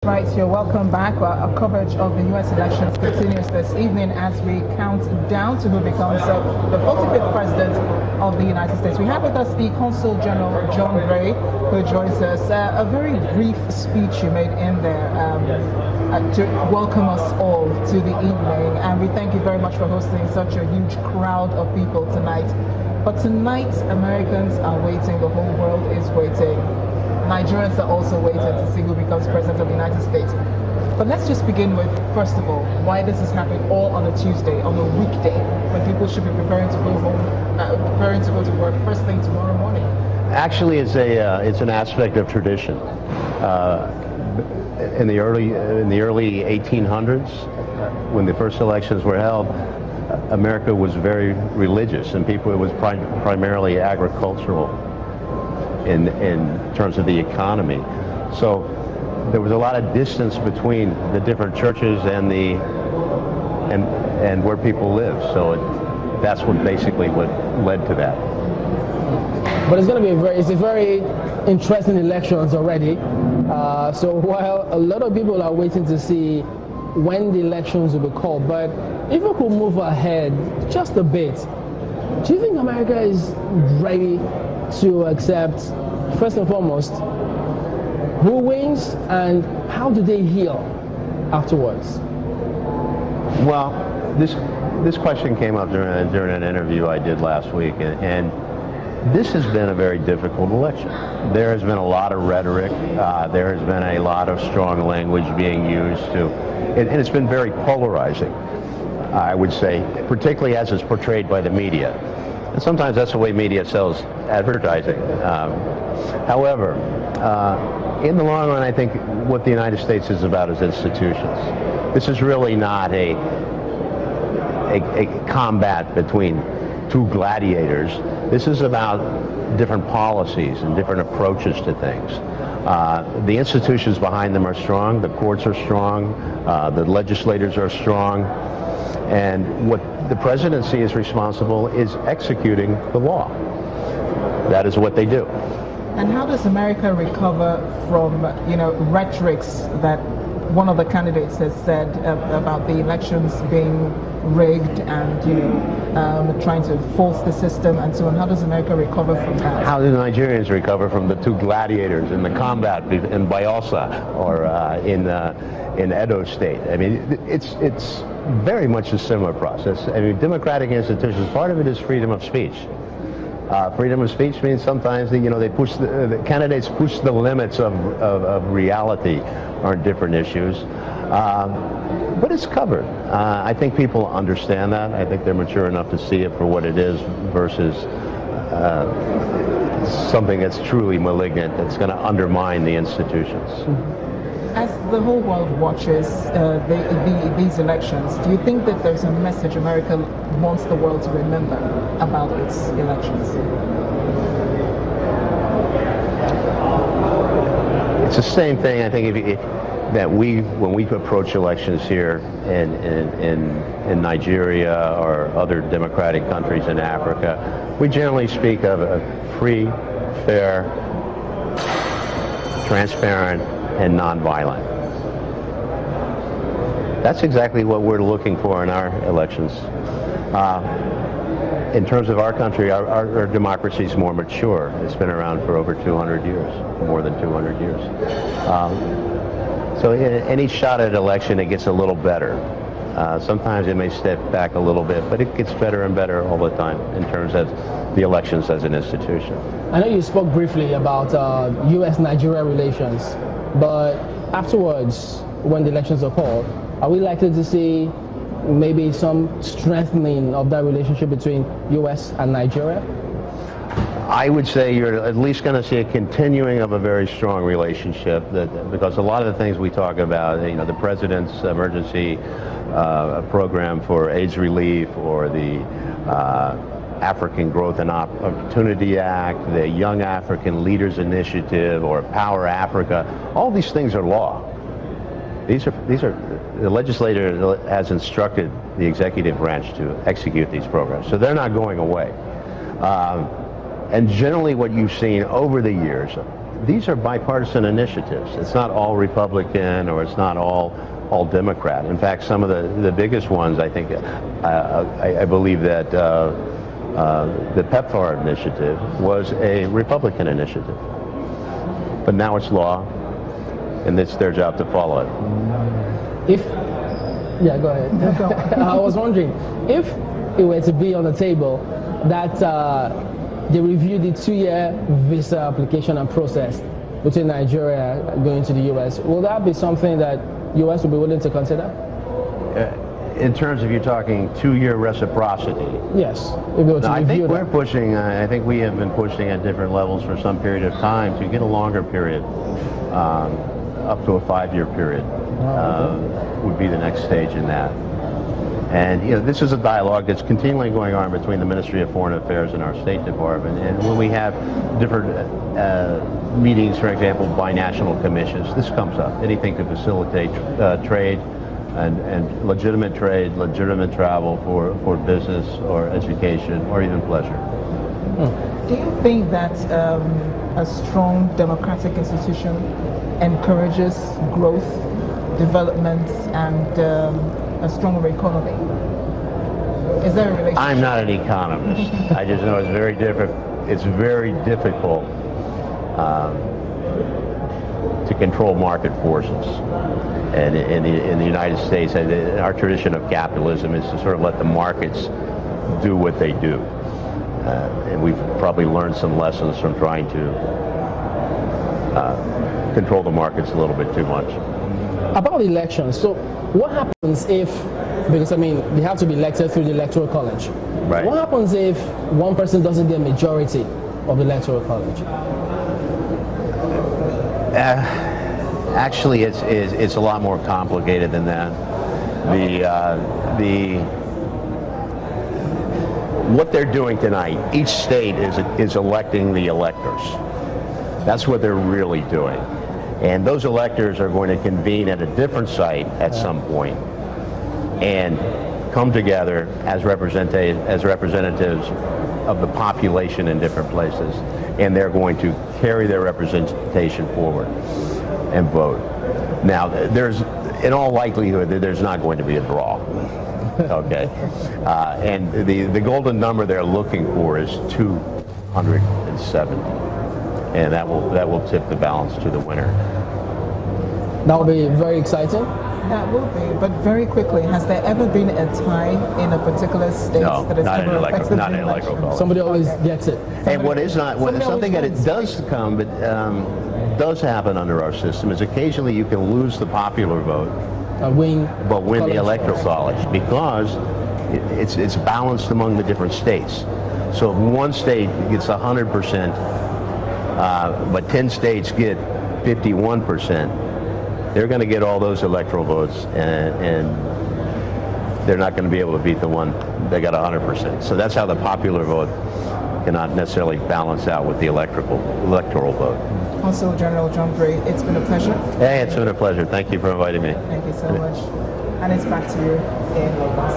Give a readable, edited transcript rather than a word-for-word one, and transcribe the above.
Right, you're welcome back. Our coverage of the U.S. elections continues this evening as we count down to who becomes the 45th president of the United States. We have with us the Consul General John Gray, who joins us. A very brief speech you made in there to welcome us all to the evening, and we thank you very much for hosting such a huge crowd of people tonight. But tonight, Americans are waiting. The whole world is waiting. Nigerians are also waiting to see who becomes president of the United States. But let's just begin with, first of all, why this is happening all on a Tuesday, on a weekday, when people should be preparing to go home, preparing to go to work first thing tomorrow morning. Actually, it's an aspect of tradition. In the early 1800s, when the first elections were held, America was very religious, and it was primarily agricultural in terms of the economy. So there was a lot of distance between the different churches and where people live. So that's what basically what led to that. But it's going to be a very interesting elections already. So while a lot of people are waiting to see when the elections will be called, but if we could move ahead just a bit, do you think America is ready to accept, first and foremost, who wins and how do they heal afterwards? Well, this question came up during an interview I did last week, and this has been a very difficult election. There has been a lot of rhetoric. There has been a lot of strong language being used and it's been very polarizing, I would say, particularly as it's portrayed by the media. And sometimes that's the way media sells advertising. However, in the long run, I think what the United States is about is institutions. This is really not a combat between two gladiators. This is about different policies and different approaches to things. The institutions behind them are strong. The courts are strong. The legislators are strong. And what the presidency is responsible is executing the law. That is what they do. And how does America recover from, rhetorics that one of the candidates has said about the elections being rigged and, trying to force the system and so on? How does America recover from that? How do Nigerians recover from the two gladiators in the combat in Bayelsa or in Edo State? I mean, it's very much a similar process. I mean, democratic institutions, part of it is freedom of speech. Freedom of speech means sometimes the candidates push the limits of reality on different issues, but it's covered. I think people understand that. I think they're mature enough to see it for what it is versus something that's truly malignant that's going to undermine the institutions. As the whole world watches these elections, do you think that there's a message America wants the world to remember about its elections? It's the same thing, I think, when we approach elections here in Nigeria or other democratic countries in Africa, we generally speak of a free, fair, transparent, and nonviolent. That's exactly what we're looking for in our elections. In terms of our country, our democracy is more mature. It's been around for over 200 years, more than 200 years. So in any shot at election, it gets a little better. Sometimes it may step back a little bit, but it gets better and better all the time in terms of the elections as an institution. I know you spoke briefly about U.S.-Nigeria relations, but afterwards, when the elections are called, are we likely to see maybe some strengthening of that relationship between U.S. and Nigeria? I would say you're at least going to see a continuing of a very strong relationship, because a lot of the things we talk about, the president's emergency program for AIDS relief, or the African Growth and Opportunity Act, the Young African Leaders Initiative, or Power Africa, all these things are law. These are the legislature has instructed the executive branch to execute these programs, so they're not going away. And generally what you've seen over the years these are bipartisan initiatives. It's not all Republican or it's not all Democrat. In fact, some of the biggest ones, I think, I believe that the PEPFAR initiative was a Republican initiative. But now it's law, and it's their job to follow it. Yeah, go ahead. I was wondering, if it were to be on the table that they reviewed the 2-year visa application and process between Nigeria going to the U.S., will that be something that U.S. will be willing to consider? In terms of you talking 2-year reciprocity? Yes. If they were to I think review we're that. pushing, I think we have been pushing at different levels for some period of time to get a longer period, up to a 5-year period. Would be the next stage in that. And this is a dialogue that's continually going on between the Ministry of Foreign Affairs and our State Department. And when we have different meetings, for example, binational commissions, this comes up. Anything to facilitate trade and legitimate trade, legitimate travel for business or education or even pleasure. Do you think that a strong democratic institution encourages growth, development, and a stronger economy? Is there a relationship? I'm not an economist. I just know it's very difficult. It's very difficult to control market forces. And in the United States, our tradition of capitalism is to sort of let the markets do what they do. And we've probably learned some lessons from trying to control the markets a little bit too much. About elections, so what happens if, because I mean, they have to be elected through the Electoral College. Right. What happens if one person doesn't get a majority of the Electoral College? Actually, it's a lot more complicated than that. What they're doing tonight, each state is electing the electors. That's what they're really doing. And those electors are going to convene at a different site at some point and come together as representatives of the population in different places. And they're going to carry their representation forward and vote. Now, in all likelihood, there's not going to be a draw. Okay, and the golden number they're looking for is 270, and that will tip the balance to the winner. That will be very exciting. That will be, but very quickly, has there ever been a tie in a particular state No, that has not ever affected not the in electoral election? college. Somebody always gets it. And something that it does come, but does happen under our system is occasionally you can lose the popular vote, Win the electoral college, because it's balanced among the different states. So if one state gets 100%, but 10 states get 51%, they're going to get all those electoral votes, and they're not going to be able to beat the one that got 100%. So that's how the popular vote cannot necessarily balance out with the electoral vote. Consul General John Bray, it's been a pleasure. Hey, it's been a pleasure. Thank you for inviting me. Thank you so much. And it's back to you in Lagos.